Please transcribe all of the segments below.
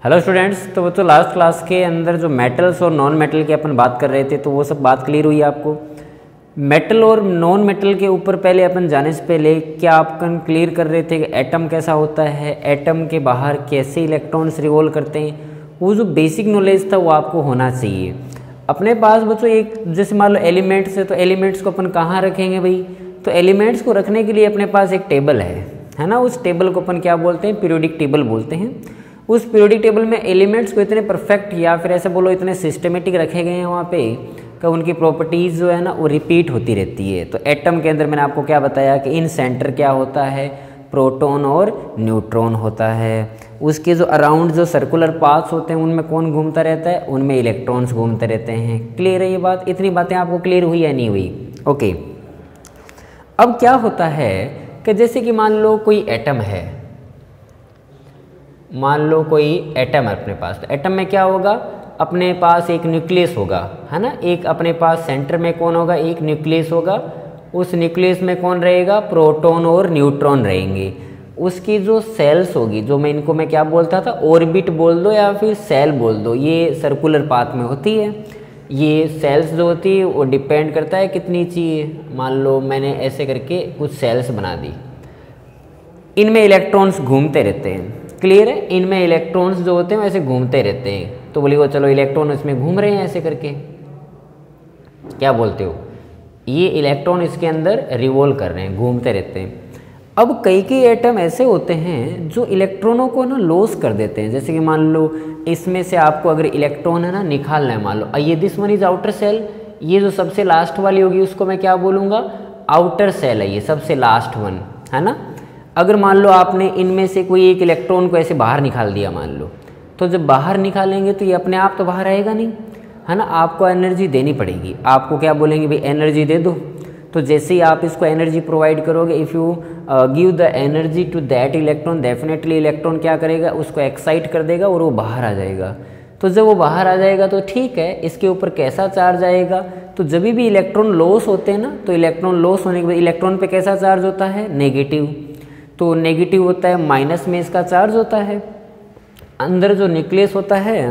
Hello students, तो बच्चों last class के अंदर जो मेटल्स और नॉन मेटल की अपन बात कर रहे थे तो वो सब बात क्लियर हुई आपको। मेटल और नॉन मेटल के ऊपर पहले अपन जाने से पहले क्या अपन क्लियर कर रहे थे कि एटम कैसा होता है, एटम के बाहर कैसे इलेक्ट्रॉन्स रिवॉल्व करते हैं, वो जो बेसिक नॉलेज था वो आपको होना चाहिए। अपने पास बच्चों एक जैसे मान लो एलिमेंट्स है, तो एलिमेंट्स को अपन कहाँ रखेंगे भाई, तो एलिमेंट्स को रखने के लिए अपने पास एक टेबल है ना। उस टेबल को अपन क्या बोलते हैं, पीरियोडिक टेबल बोलते हैं। उस पीरियोडिक टेबल में एलिमेंट्स को इतने परफेक्ट या फिर ऐसे बोलो इतने सिस्टमेटिक रखे गए हैं वहाँ पे कि उनकी प्रॉपर्टीज़ जो है ना वो रिपीट होती रहती है। तो एटम के अंदर मैंने आपको क्या बताया कि इन सेंटर क्या होता है, प्रोटॉन और न्यूट्रॉन होता है। उसके जो अराउंड जो सर्कुलर पाथ्स होते हैं उनमें कौन घूमता रहता है, उनमें इलेक्ट्रॉन्स घूमते रहते हैं। क्लियर है ये बात? इतनी बातें आपको क्लियर हुई या नहीं हुई? ओके। अब क्या होता है कि जैसे कि मान लो कोई एटम है, मान लो कोई एटम है अपने पास, तो एटम में क्या होगा, अपने पास एक न्यूक्लियस होगा, है ना। एक अपने पास सेंटर में कौन होगा, एक न्यूक्लियस होगा। उस न्यूक्लियस में कौन रहेगा, प्रोटॉन और न्यूट्रॉन रहेंगे। उसकी जो सेल्स होगी, जो मैं क्या बोलता था, ऑर्बिट बोल दो या फिर सेल बोल दो, ये सर्कुलर पाथ में होती है। ये सेल्स जो होती है वो डिपेंड करता है कितनी चाहिए। मान लो मैंने ऐसे करके कुछ सेल्स बना दी, इनमें इलेक्ट्रॉन्स घूमते रहते हैं। क्लियर है? इनमें इलेक्ट्रॉन्स जो होते हैं वैसे घूमते रहते हैं। तो बोलिए चलो इलेक्ट्रॉन इसमें घूम रहे हैं ऐसे करके, क्या बोलते हो, ये इलेक्ट्रॉन इसके अंदर रिवॉल्व कर रहे हैं, घूमते रहते हैं। अब कई एटम ऐसे होते हैं जो इलेक्ट्रॉनों को ना लॉस कर देते हैं। जैसे कि मान लो इसमें से आपको अगर इलेक्ट्रॉन है ना निकालना है, मान लो ये this one is outer cell, ये जो सबसे लास्ट वाली होगी उसको मैं क्या बोलूँगा, आउटर सेल है, ये सबसे लास्ट वन है ना। अगर मान लो आपने इनमें से कोई एक इलेक्ट्रॉन को ऐसे बाहर निकाल दिया मान लो, तो जब बाहर निकालेंगे तो ये अपने आप तो बाहर आएगा नहीं, है ना। आपको एनर्जी देनी पड़ेगी। आपको क्या बोलेंगे भाई, एनर्जी दे दो। तो जैसे ही आप इसको एनर्जी प्रोवाइड करोगे, if you give the energy to that electron, definitely electron क्या करेगा, उसको एक्साइट कर देगा और वो बाहर आ जाएगा। तो जब वो बाहर आ जाएगा तो ठीक है, इसके ऊपर कैसा चार्ज आएगा, तो जब भी इलेक्ट्रॉन लॉस होते हैं ना, तो इलेक्ट्रॉन लॉस होने के बाद इलेक्ट्रॉन पे कैसा चार्ज होता है, नेगेटिव। तो नेगेटिव होता है, माइनस में इसका चार्ज होता है। अंदर जो न्यूक्लियस होता है,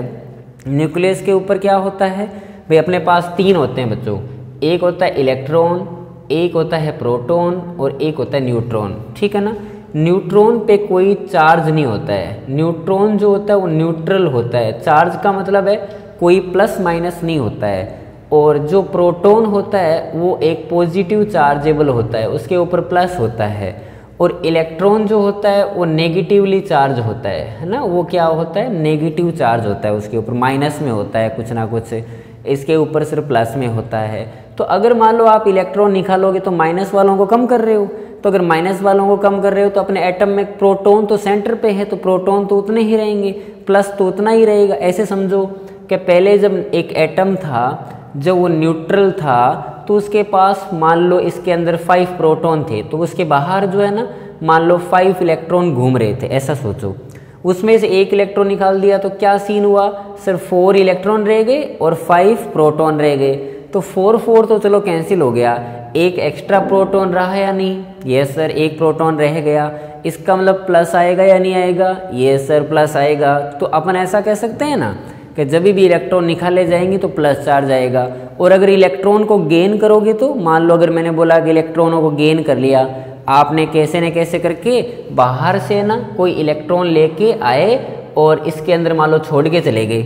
न्यूक्लियस के ऊपर क्या होता है भाई, अपने पास तीन होते हैं बच्चों, एक होता है इलेक्ट्रॉन, एक होता है प्रोटॉन और एक होता है न्यूट्रॉन, ठीक है ना। न्यूट्रॉन पे कोई चार्ज नहीं होता है। न्यूट्रॉन जो होता है वो न्यूट्रल होता है। चार्ज का मतलब है कोई प्लस माइनस नहीं होता है। और जो प्रोटॉन होता है वो एक पॉजिटिव चार्जेबल होता है, उसके ऊपर प्लस होता है। और इलेक्ट्रॉन जो होता है वो नेगेटिवली चार्ज होता है ना। वो क्या होता है, नेगेटिव चार्ज होता है, उसके ऊपर माइनस में होता है कुछ ना कुछ, इसके ऊपर सिर्फ प्लस में होता है। तो अगर मान लो आप इलेक्ट्रॉन निकालोगे तो माइनस वालों को कम कर रहे हो, तो अगर माइनस वालों को कम कर रहे हो तो अपने एटम में प्रोटॉन तो सेंटर पे है, तो प्रोटॉन तो उतने ही रहेंगे, प्लस तो उतना ही रहेगा। ऐसे समझो कि पहले जब एक एटम था, जब वो न्यूट्रल था, तो उसके पास मान लो इसके अंदर 5 प्रोटॉन थे, तो उसके बाहर जो है ना मान लो 5 इलेक्ट्रॉन घूम रहे थे, ऐसा सोचो। उसमें से एक इलेक्ट्रॉन निकाल दिया तो क्या सीन हुआ, सिर्फ 4 इलेक्ट्रॉन रह गए और 5 प्रोटॉन रह गए। तो 4 तो चलो कैंसिल हो गया, एक एक्स्ट्रा प्रोटॉन रहा या नहीं, यस सर, एक प्रोटॉन रह गया। इसका मतलब प्लस आएगा या नहीं आएगा, यस सर प्लस आएगा। तो अपन ऐसा कह सकते हैं ना कि जब भी इलेक्ट्रॉन निकाले जाएंगे तो प्लस चार्ज आएगा। और अगर इलेक्ट्रॉन को गेन करोगे तो मान लो अगर मैंने बोला कि इलेक्ट्रॉनों को गेन कर लिया आपने, कैसे न कैसे करके बाहर से ना कोई इलेक्ट्रॉन लेके आए और इसके अंदर मान लो छोड़ के चले गए,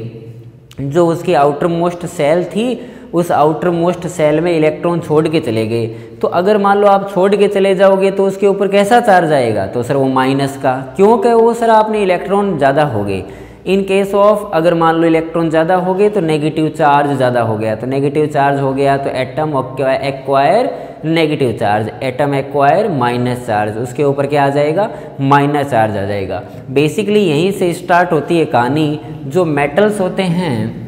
जो उसकी आउटर मोस्ट सेल थी उस आउटर मोस्ट सेल में इलेक्ट्रॉन छोड़ के चले गए। तो अगर मान लो आप छोड़ के चले जाओगे तो उसके ऊपर कैसा चार्ज आएगा, तो सर वो माइनस का। क्यों कहे वो सर आपने इलेक्ट्रॉन ज़्यादा हो गए। इन केस ऑफ अगर मान लो इलेक्ट्रॉन ज़्यादा हो गए तो नेगेटिव चार्ज ज़्यादा हो गया, तो नेगेटिव चार्ज हो गया तो atom acquire negative charge, atom acquire minus charge, उसके ऊपर क्या आ जाएगा, माइनस चार्ज आ जाएगा। बेसिकली यहीं से स्टार्ट होती है कहानी। जो मेटल्स होते हैं,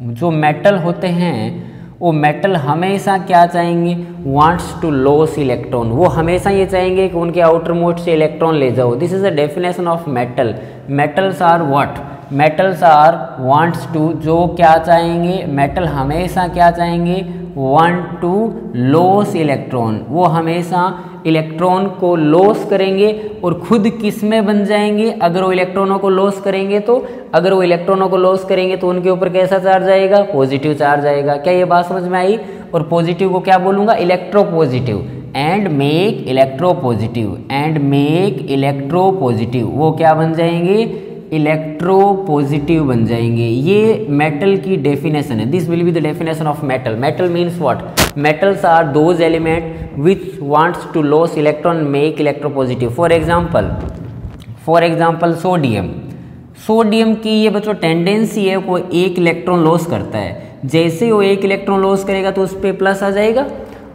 जो मेटल होते हैं वो मेटल हमेशा क्या चाहेंगे, वांट्स टू लॉस इलेक्ट्रॉन। वो हमेशा ये चाहेंगे कि उनके आउटर मोस्ट से इलेक्ट्रॉन ले जाओ। This is the definition of metal. Metals are what, metals are wants to, जो क्या चाहेंगे, मेटल हमेशा क्या चाहेंगे, वांट टू लॉस इलेक्ट्रॉन। वो हमेशा इलेक्ट्रॉन को लॉस करेंगे और खुद किस में बन जाएंगे, अगर वो इलेक्ट्रॉनों को लॉस करेंगे तो, अगर वो इलेक्ट्रॉनों को लॉस करेंगे तो उनके ऊपर कैसा चार्ज आएगा, पॉजिटिव चार्ज आएगा। क्या ये बात समझ में आई? और पॉजिटिव को क्या बोलूँगा, electropositive. And make electropositive, and make electropositive, वो क्या बन जाएंगे, इलेक्ट्रोपॉजिटिव बन जाएंगे। ये मेटल की डेफिनेशन है। This will be the definition of metal. Metal means what? Metals are those element which wants to loss electron make electropositive. For example sodium. Sodium की ये बच्चों टेंडेंसी है, वो एक इलेक्ट्रॉन लॉस करता है। जैसे वो एक इलेक्ट्रॉन लॉस करेगा तो उस पर प्लस आ जाएगा,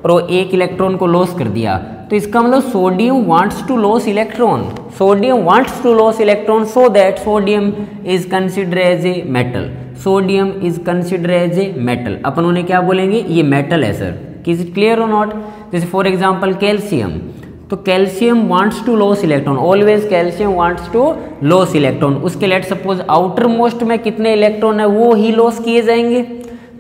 और वो एक इलेक्ट्रॉन को लॉस कर दिया तो इसका मतलब sodium wants to loss electron, sodium wants to loss electron, so that sodium is considered as a metal, sodium is considered as a metal. अपन उन्हें क्या बोलेंगे, ये मेटल है सर। इज इट क्लियर और नॉट? जैसे फॉर एग्जांपल कैल्शियम, तो calcium wants to loss electron, always calcium wants to loss electron. उसके लेट सपोज आउटर मोस्ट में कितने इलेक्ट्रॉन है वो ही लॉस किए जाएंगे,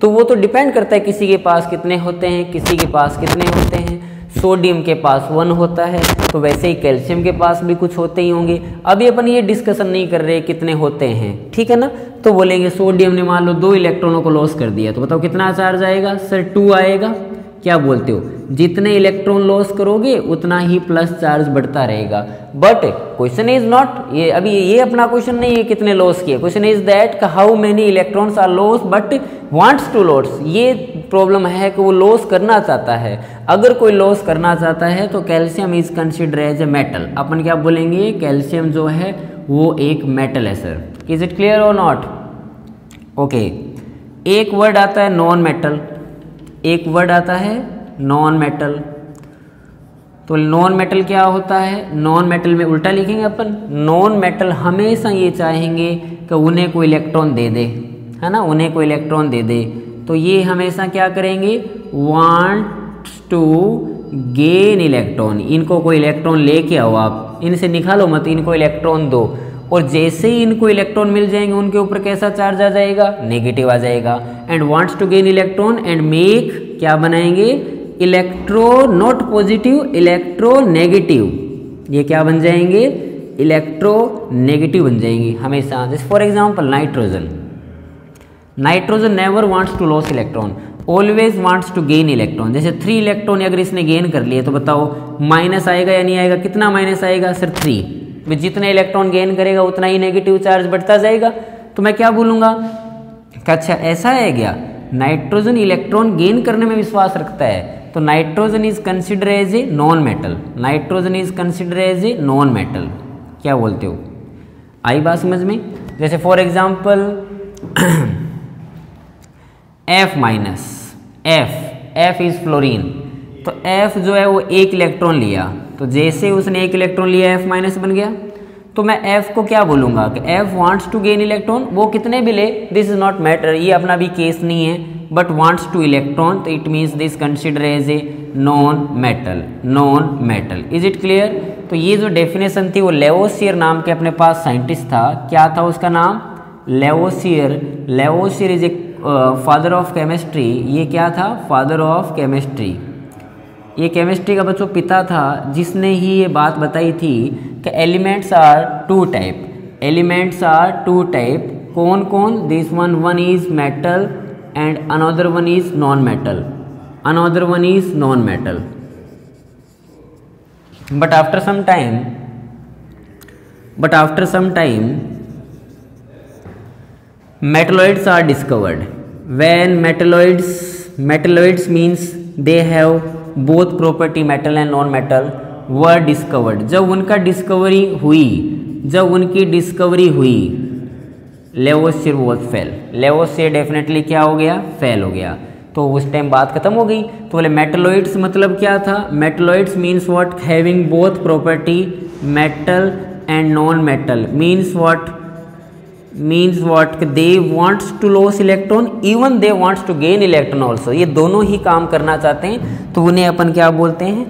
तो वो तो डिपेंड करता है किसी के पास कितने होते हैं, किसी के पास कितने होते हैं। सोडियम के पास 1 होता है, तो वैसे ही कैल्शियम के पास भी कुछ होते ही होंगे। अभी अपन ये डिस्कशन नहीं कर रहे कितने होते हैं, ठीक है ना। तो बोलेंगे सोडियम ने मान लो 2 इलेक्ट्रॉनों को लॉस कर दिया, तो बताओ कितना चार्ज आएगा सर, 2 आएगा। क्या बोलते हो, जितने इलेक्ट्रॉन लॉस करोगे उतना ही प्लस चार्ज बढ़ता रहेगा। बट क्वेश्चन इज नॉट, ये अभी ये अपना क्वेश्चन नहीं है कितने लॉस किए, question is that how many electrons are loss but wants to loss. ये प्रॉब्लम है कि वो लॉस करना चाहता है। अगर कोई लॉस करना चाहता है तो calcium is considered as a metal. अपन क्या बोलेंगे, कैल्शियम जो है वो एक मेटल है सर। इज इट क्लियर और नॉट? ओके, एक वर्ड आता है नॉन मेटल, एक वर्ड आता है नॉन मेटल। तो नॉन मेटल क्या होता है, नॉन मेटल में उल्टा लिखेंगे अपन। नॉन मेटल हमेशा ये चाहेंगे कि उन्हें कोई इलेक्ट्रॉन दे दे, है ना, उन्हें कोई इलेक्ट्रॉन दे दे। तो ये हमेशा क्या करेंगे, वांट्स टू गेन इलेक्ट्रॉन। इनको कोई इलेक्ट्रॉन लेके आओ, आप इनसे निकालो मत, इनको इलेक्ट्रॉन दो। और जैसे ही इनको इलेक्ट्रॉन मिल जाएंगे उनके ऊपर कैसा चार्ज आ जाएगा, नेगेटिव आ जाएगा। And wants to gain electron and make, क्या बनाएंगे, electro not positive, electro negative. ये क्या बन जाएंगे, इलेक्ट्रो नेगेटिव बन जाएंगे हमेशा। जैसे for example nitrogen, nitrogen never wants to loss electron, always wants to gain electron. जैसे 3 इलेक्ट्रॉन अगर इसने गेन कर लिए तो बताओ माइनस आएगा या नहीं आएगा, कितना माइनस आएगा सर, 3। जितने इलेक्ट्रॉन गेन करेगा उतना ही नेगेटिव चार्ज बढ़ता जाएगा। तो मैं क्या बोलूँगा, अच्छा ऐसा है क्या, नाइट्रोजन इलेक्ट्रॉन गेन करने में विश्वास रखता है, तो nitrogen is consider as a non metal, nitrogen is consider as a non metal. क्या बोलते हो, आई बात समझ में? जैसे for example F minus, F is fluorine, तो F जो है वो 1 इलेक्ट्रॉन लिया, तो जैसे उसने 1 इलेक्ट्रॉन लिया F माइनस बन गया। तो मैं F को क्या बोलूँगा कि F wants to gain electron, वो कितने भी ले, दिस इज नॉट मैटर, ये अपना भी केस नहीं है, बट वांट्स टू इलेक्ट्रॉन, तो it means this consider as a non metal, non metal. Is it clear? तो ये जो डेफिनेशन थी वो लेवोसियर नाम के अपने पास साइंटिस्ट था, क्या था उसका नाम, Lavoisier. Lavoisier is a father of chemistry. ये क्या था, फादर ऑफ केमिस्ट्री। ये केमिस्ट्री का बच्चों पिता था, जिसने ही ये बात बताई थी कि elements are 2 type, elements are 2 type. कौन कौन, this one is metal and another one is non metal, another one is non metal. But after some time metalloids are discovered. When metalloids means they have both property metal and non-metal were discovered. जब उनकी discovery हुई Lavoisier was fail, Lavoisier definitely क्या हो गया, fail हो गया। तो उस टाइम बात खत्म हो गई। तो बोले मेटलॉइड्स मतलब क्या था, metalloids means what, having both property metal and non metal. means what, they wants to lose electron even they wants to gain electron also। ये दोनों ही काम करना चाहते हैं, तो उन्हें अपन क्या बोलते हैं,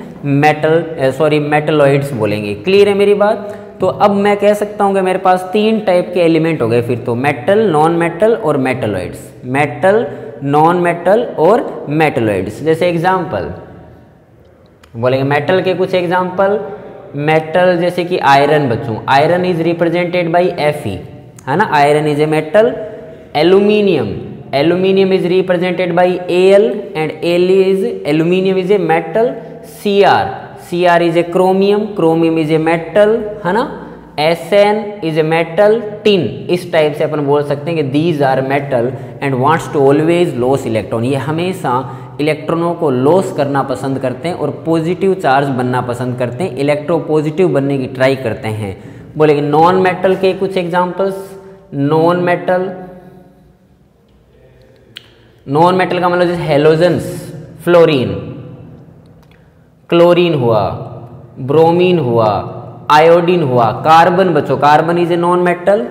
मेटलॉइड्स बोलेंगे। क्लियर है मेरी बात? तो अब मैं कह सकता हूँ कि मेरे पास 3 टाइप के एलिमेंट हो गए फिर तो, मेटल, नॉन मेटल और मेटलॉइड्स, मेटल, नॉन मेटल और मेटलॉइड्स। जैसे बोलेंगे मेटल के कुछ एग्जाम्पल, मेटल जैसे कि आयरन बच्चों, iron is represented by Fe, है ना, iron is a metal. Aluminium, aluminium is represented by Al and aluminium is a metal. Cr is a chromium, chromium is a metal, है ना। Sn is a metal. Tin, इस type से अपन बोल सकते हैं कि these are metal and wants to always loss electron, ये हमेशा इलेक्ट्रॉनों को लॉस करना पसंद करते हैं और पॉजिटिव चार्ज बनना पसंद करते हैं, इलेक्ट्रो पॉजिटिव बनने की ट्राई करते हैं। बोलेंगे नॉन मेटल के कुछ एग्जांपल्स, नॉन मेटल का मतलब जैसे हेलोजन्स, फ्लोरीन, क्लोरीन हुआ, ब्रोमीन हुआ, आयोडीन हुआ, कार्बन बच्चों, carbon is a non metal,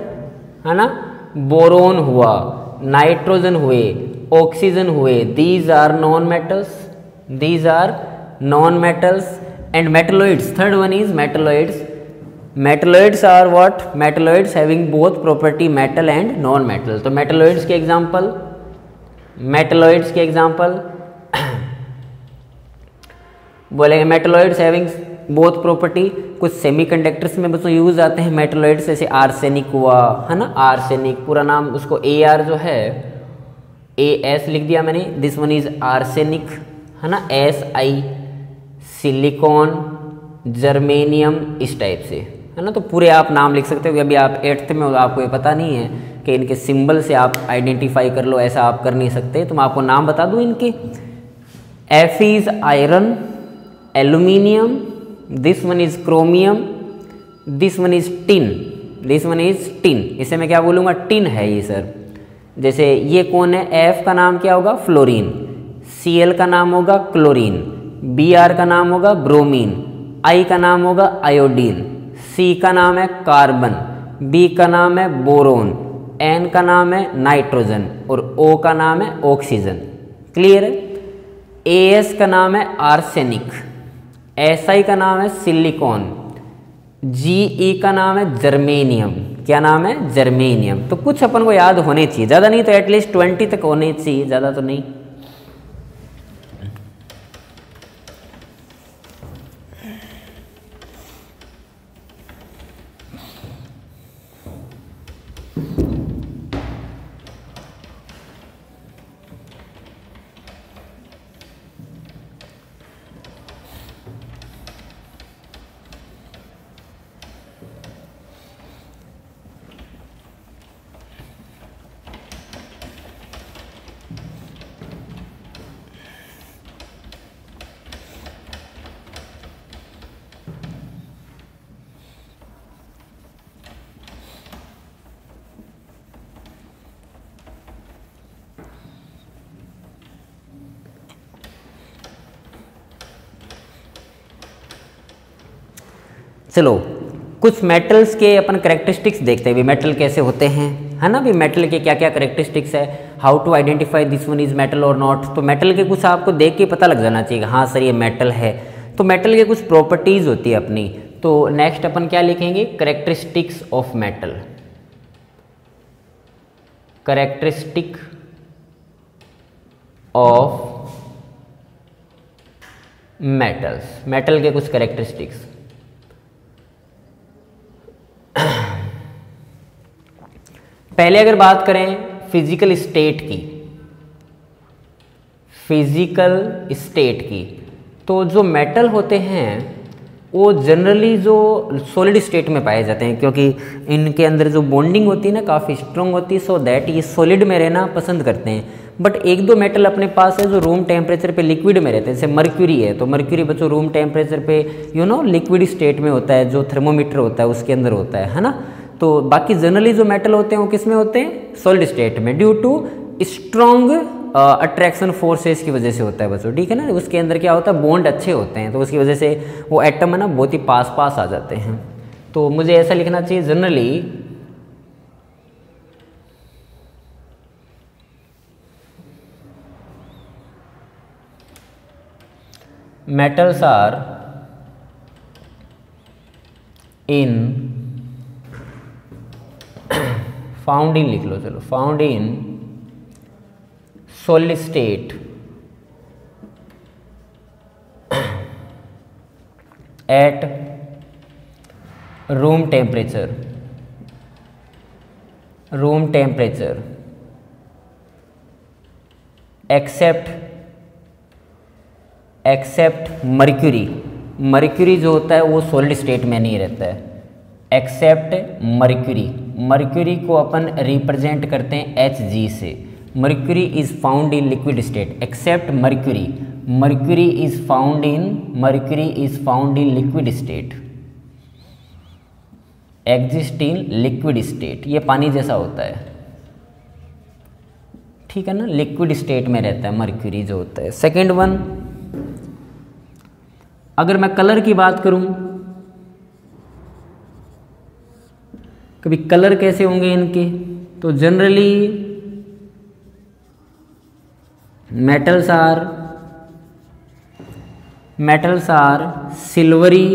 है ना। बोरोन हुआ, नाइट्रोजन हुए, ऑक्सीजन हुए, these are non metals. And metalloids, third one is metalloids. Metalloids are what, metalloids having both property metal and non metal. तो metalloids के example, बोलेंगे metalloids having both property. कुछ semiconductors में बच्चों use आते हैं मेटलॉइड्स, जैसे आर्सेनिक हुआ, है ना, आर्सेनिक पूरा नाम उसको Ar जो है AS लिख दिया मैंने, दिस वन इज आर्सेनिक, है ना। Si सिलिकॉन, जर्मेनियम, इस टाइप से, है ना। तो पूरे आप नाम लिख सकते हो, अभी आप 8th में हो, आपको ये पता नहीं है कि इनके सिंबल से आप आइडेंटिफाई कर लो, ऐसा आप कर नहीं सकते, तो मैं आपको नाम बता दूं इनके। F is iron, aluminium, this one is chromium, this one is tin, इसे मैं क्या बोलूँगा, टिन है ये सर। जैसे ये कौन है, F का नाम क्या होगा, फ्लोरीन, Cl का नाम होगा क्लोरीन, Br का नाम होगा ब्रोमीन, I का नाम होगा आयोडीन, C का नाम है कार्बन, B का नाम है बोरोन, N का नाम है नाइट्रोजन और O का नाम है ऑक्सीजन। क्लियर है। As का नाम है आर्सेनिक, Si का नाम है सिलिकॉन, Ge का नाम है जर्मेनियम, क्या नाम है, जर्मेनियम। तो कुछ अपन को याद होने चाहिए, ज़्यादा नहीं तो एटलीस्ट 20 तक होने चाहिए, ज़्यादा तो नहीं। चलो कुछ मेटल्स के अपन करेक्टरिस्टिक्स देखते हैं, भी मेटल कैसे होते हैं, है ना। भी मेटल के क्या क्या करेक्टरिस्टिक्स है, how to identify this one is metal और नॉट। तो मेटल के कुछ आपको देख के पता लग जाना चाहिए, हाँ सर ये मेटल है। तो मेटल के कुछ प्रॉपर्टीज होती है अपनी। तो नेक्स्ट अपन क्या लिखेंगे, characteristics of metal, characteristic of metals, metal के कुछ करेक्टरिस्टिक्स। पहले अगर बात करें फिजिकल स्टेट की, तो जो मेटल होते हैं वो जनरली जो सॉलिड स्टेट में पाए जाते हैं, क्योंकि इनके अंदर जो बॉन्डिंग होती है ना काफ़ी स्ट्रॉन्ग होती है, सो दैट ये सॉलिड में रहना पसंद करते हैं। बट एक दो मेटल अपने पास है जो रूम टेम्परेचर पे लिक्विड में रहते हैं, जैसे मर्क्यूरी है। तो मर्क्यूरी बच्चों रूम टेम्परेचर पे लिक्विड स्टेट में होता है, जो थर्मोमीटर होता है उसके अंदर होता है ना। तो बाकी जनरली जो मेटल होते हैं वो किस में होते हैं, सॉलिड स्टेट में, due to strong attraction forces की वजह से होता है बच्चों, ठीक है ना। उसके अंदर क्या होता है, बॉन्ड अच्छे होते हैं, तो उसकी वजह से वो एटम है ना बहुत ही पास पास आ जाते हैं। तो मुझे ऐसा लिखना चाहिए, generally metals are in found in लिख लो, चलो found in solid state at room temperature, except mercury, mercury जो होता है वो सॉलिड स्टेट में नहीं रहता है, एक्सेप्ट मर्क्यूरी, मर्क्यूरी को अपन रिप्रेजेंट करते हैं Hg से, mercury is found in liquid state, except mercury, mercury is found in liquid state, exist in liquid state, ये पानी जैसा होता है, ठीक है ना, लिक्विड स्टेट में रहता है मर्क्यूरी जो होता है। सेकेंड वन, अगर मैं कलर की बात करूं, कभी कलर कैसे होंगे इनके, तो generally metals are silvery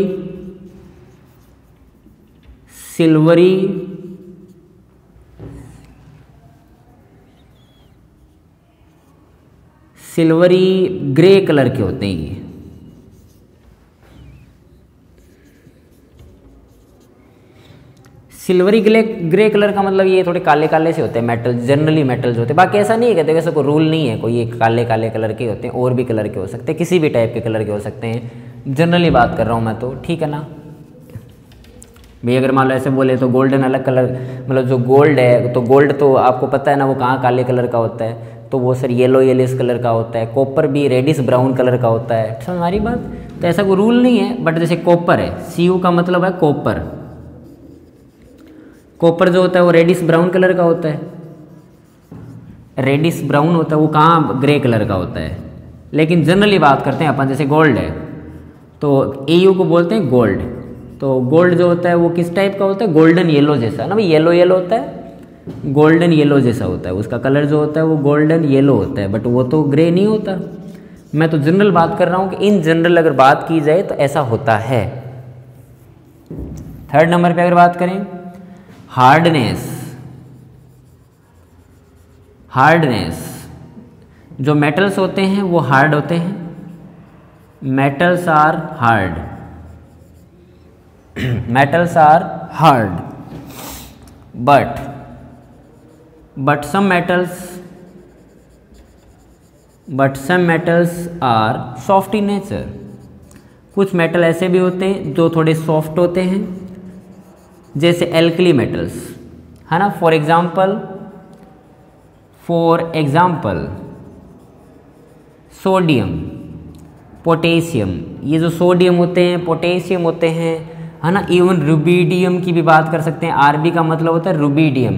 grey colour के होते हैं ये, सिल्वरी ग्रे कलर का मतलब ये थोड़े काले काले से होते हैं मेटल, जनरली मेटल्स होते हैं, बाकी ऐसा नहीं है कहते, वैसे कोई रूल नहीं है कोई, ये काले काले कलर के होते हैं, और भी कलर के हो सकते हैं, किसी भी टाइप के कलर के हो सकते हैं, जनरली बात कर रहा हूँ मैं तो, ठीक है ना भाई। अगर मान लो ऐसे बोले तो गोल्डन अलग कलर, मतलब जो गोल्ड है, तो गोल्ड तो आपको पता है ना वो कहाँ काले कलर का होता है, तो वो सर येलोइश कलर का होता है, कॉपर भी रेडिश ब्राउन कलर का होता है, समझ हमारी बात। तो ऐसा कोई रूल नहीं है, बट जैसे कॉपर है, Cu का मतलब है कॉपर, कॉपर जो होता है वो रेडिश ब्राउन कलर का होता है, रेडिश ब्राउन होता है, वो कहाँ ग्रे कलर का होता है, लेकिन जनरली बात करते हैं अपन, जैसे गोल्ड है तो Au को बोलते हैं गोल्ड, तो गोल्ड जो होता है वो किस टाइप का होता है, गोल्डन येलो जैसा ना भाई, येलो होता है, गोल्डन येलो जैसा होता है, उसका कलर जो होता है वो गोल्डन येलो होता है, बट वो तो ग्रे नहीं होता। मैं तो जनरल बात कर रहा हूँ कि इन जनरल अगर बात की जाए तो ऐसा होता है। थर्ड नंबर पे अगर बात करें, हार्डनेस, जो मेटल्स होते हैं वो हार्ड होते हैं, metals are hard, but some metals are soft in nature, कुछ मेटल ऐसे भी होते हैं जो थोड़े सॉफ्ट होते हैं, जैसे एल्कली मेटल्स है ना, फॉर एग्जाम्पल सोडियम, पोटेशियम, ये जो सोडियम होते हैं, पोटेशियम होते हैं, है ना, इवन रुबिडियम की भी बात कर सकते हैं, Rb का मतलब होता है रुबिडियम।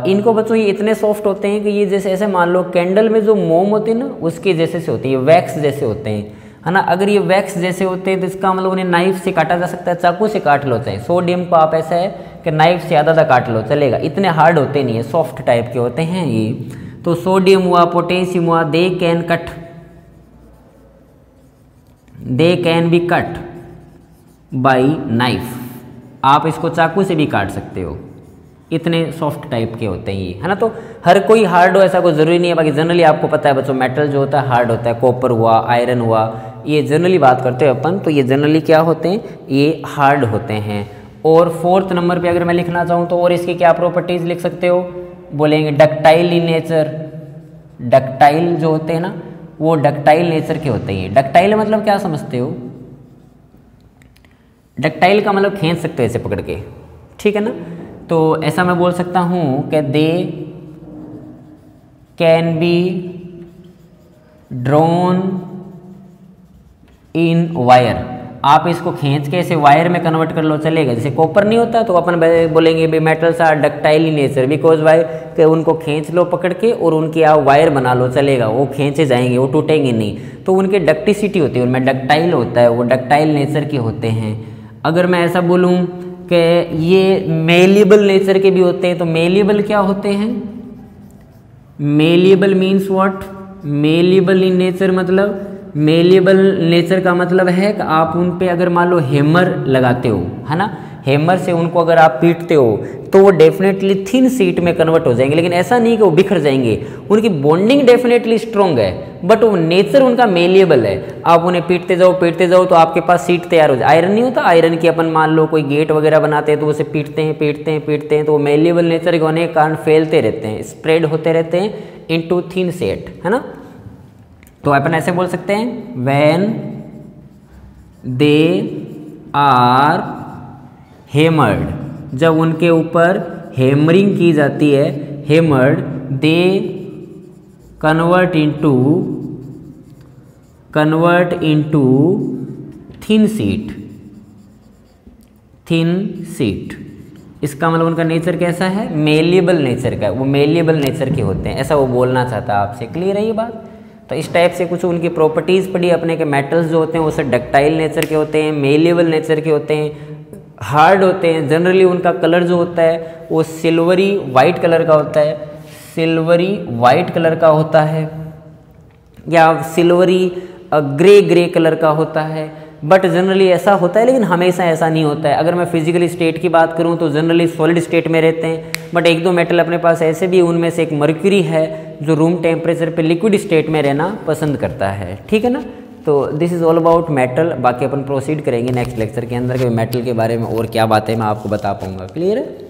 इनको बच्चों ये इतने सॉफ्ट होते हैं कि ये जैसे ऐसे मान लो कैंडल में जो मोम होते हैं ना उसके जैसे से होते हैं, ये वैक्स जैसे होते हैं, है ना। अगर ये वैक्स जैसे होते हैं तो इसका मतलब उन्हें नाइफ से काटा जा सकता है, चाकू से काट लो, चाहे सोडियम को आप ऐसा है कि नाइफ से ज़्यादा काट लो चलेगा, इतने हार्ड होते नहीं है, सॉफ्ट टाइप के होते हैं ये। तो सोडियम हुआ, पोटेशियम हुआ, they can be cut by knife, आप इसको चाकू से भी काट सकते हो, इतने सॉफ्ट टाइप के होते हैं ये, है ना। तो हर कोई हार्ड हो ऐसा कोई ज़रूरी नहीं है, बाकी जनरली आपको पता है बच्चों मेटल जो होता है हार्ड होता है, कॉपर हुआ, आयरन हुआ, ये जनरली बात करते हैं अपन, तो ये जनरली क्या होते हैं, ये हार्ड होते हैं। और फोर्थ नंबर पे अगर मैं लिखना चाहूँ तो और इसकी क्या प्रॉपर्टीज़ लिख सकते हो, बोलेंगे डक्टाइल इन नेचर, डक्टाइल जो होते हैं ना वो डक्टाइल नेचर के होते हैं। डक्टाइल मतलब क्या समझते हो, डक्टाइल का मतलब खींच सकते हो ऐसे पकड़ के, ठीक है ना। तो ऐसा मैं बोल सकता हूँ कि they can be drawn in wire, आप इसको खींच के ऐसे वायर में कन्वर्ट कर लो चलेगा। जैसे कॉपर नहीं होता तो अपन बोलेंगे भाई metals are ductile in nature because why कि उनको खींच लो पकड़ के और उनकी आप वायर बना लो चलेगा, वो खींचे जाएंगे, वो टूटेंगे नहीं, तो उनके डक्टिसिटी होती है, उनमें डक्टाइल होता है, वो डक्टाइल नेचर के होते हैं। अगर मैं ऐसा बोलूँ कि ये मेलिएबल नेचर के भी होते हैं, तो मेलिएबल क्या होते हैं, malleable means what, malleable in nature मतलब, मेलिएबल नेचर का मतलब है कि आप उन पे अगर मान लो हैमर लगाते हो, है ना, हैमर से उनको अगर आप पीटते हो तो वो डेफिनेटली थिन शीट में कन्वर्ट हो जाएंगे, लेकिन ऐसा नहीं कि वो बिखर जाएंगे। उनकी बॉन्डिंग डेफिनेटली स्ट्रॉन्ग है, बट वो नेचर उनका मेलिएबल है। आप उन्हें पीटते जाओ तो आपके पास शीट तैयार हो जाए। आयरन नहीं होता, आयरन की अपन मान लो कोई गेट वगैरह बनाते हैं तो उसे पीटते हैं तो वो मेलिएबल नेचर के होने के कारण फैलते रहते हैं, स्प्रेड होते रहते हैं इनटू थिन शीट, है ना। तो अपन ऐसे बोल सकते हैं व्हेन दे आर हैमर्ड, जब उनके ऊपर हैमरिंग की जाती है, hammered, they convert into thin sheet. इसका मतलब उनका नेचर कैसा है, मेलिएबल नेचर का, वो मेलिएबल नेचर के होते हैं, ऐसा वो बोलना चाहता है आपसे। क्लियर है ये बात। तो इस टाइप से कुछ उनकी प्रॉपर्टीज़ पढ़ी अपने के। मेटल्स जो होते हैं वो सब डक्टाइल नेचर के होते हैं, मेलिएबल नेचर के होते हैं, हार्ड होते हैं। जनरली उनका कलर जो होता है वो सिल्वरी वाइट कलर का होता है, या सिल्वरी ग्रे कलर का होता है। बट जनरली ऐसा होता है, लेकिन हमेशा ऐसा नहीं होता है। अगर मैं फिजिकली स्टेट की बात करूं तो जनरली सॉलिड स्टेट में रहते हैं, बट एक दो मेटल अपने पास ऐसे भी, उनमें से एक मर्क्यूरी है जो रूम टेम्परेचर पे लिक्विड स्टेट में रहना पसंद करता है। ठीक है ना। तो this is all about metal. बाकी अपन प्रोसीड करेंगे नेक्स्ट लेक्चर के अंदर कि मेटल के बारे में और क्या बातें मैं आपको बता पाऊँगा। क्लियर है।